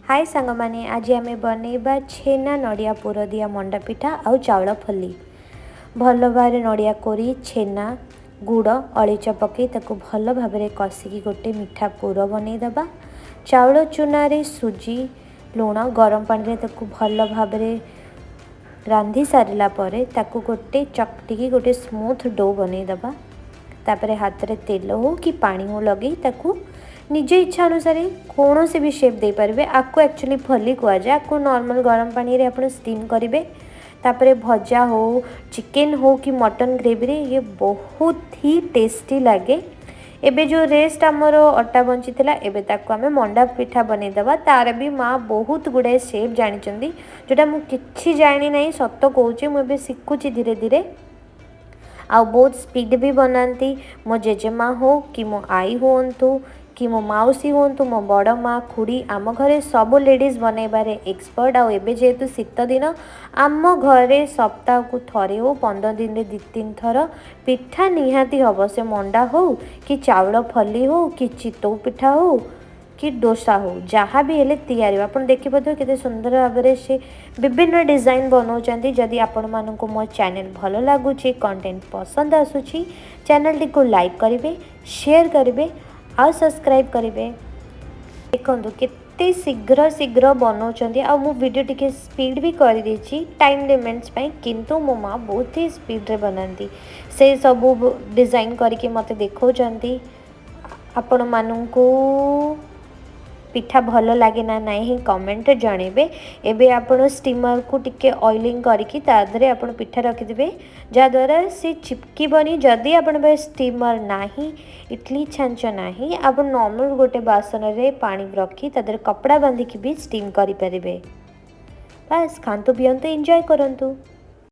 हाय सांग माने आज आम बनइबा छेना नड़िया पुर दिया मंडा पिठा आउ चाउल फली भल भाव नड़िया कोरी छेना गुड़ अलैच पकई ताकू भल भाव कषिकी गोटे मिठा पुर बनईदबा। चाउल चूना रे सुजी लुण गरम पानी ताकू भल भाव रांधि सारा पर ताकू गोटे चकटिकी गोटे स्मूथ डो बनईदबा। तापर हाथ रे तेल हो कि पानी हो लगे ताकू निज इच्छा अनुसार कौन से भी शेप दे पारे। आपको एक्चुअली फली कह जाए। आपको नॉर्मल गरम पानी रे आप स्टीम करेंगे। तापर भजा हो चिकेन हो कि मटन ग्रेवी रे ये बहुत ही टेस्टी लगे। एबे जो रेस्ट आमर अटा बंची थिला एबे ताको आमे मंडा पिठा बनईदबा। तार भी माँ बहुत गुड़ाए शेप जानी जोटा मुझे जानी ना सत कौचे मुझे शिखुची धीरे धीरे आ बहुत स्पीड भी बनाती। मो जेजेमा हो कि मो आई हूँ कि मो मौसी हूँ मो बड़ माँ खुड़ी आम घरे सब लेडीज बनइबारे एक्सपर्ट। आउ एबे जेहेतु शीत दिन आम घरे सप्ताह को थरे हो 15 दिन रे 2-3 थर पिठा निहाती हम। से मंडा हो कि चाउल फली हो कि चितौ पिठा हो कि डोसा हो जहाँ भी हेले तैयारी आपन देखि पदो केते सुंदर भाव से विभिन्न डिजाइन बनाउछंती। जदि आपण मानकु मो चैनल भलो लागुची कंटेंट पसंद आसुची चैनल टी को लाइक करिवे शेयर करिवे आ सब्सक्राइब करेंगे। देखो केते शीघ्र शीघ्र बनाऊँच आ वीडियो टी स्पीड भी कर देछि टाइम लिमिट्स पाई किंतु मो माँ बहुत ही स्पीड रे बनाती से सब डिजाइन करके मते देखौचंती। आपण मानकु पिठा भल लगे ना नहीं कमेंट जनइबे। एबे आपण स्टीमर को टिके ऑयलिंग करके तादरे आपण पिठा रखिदेबे जहाँद्वारा से चिपकबनी। जदि आपण स्टीमर नाही इडली छांच नाही आप नॉर्मल गोटे बासन रे पानी रखी तादरे कपड़ा बांधिकी भी स्टीम करें। बस खातु पियंतु एंजॉय करंतु।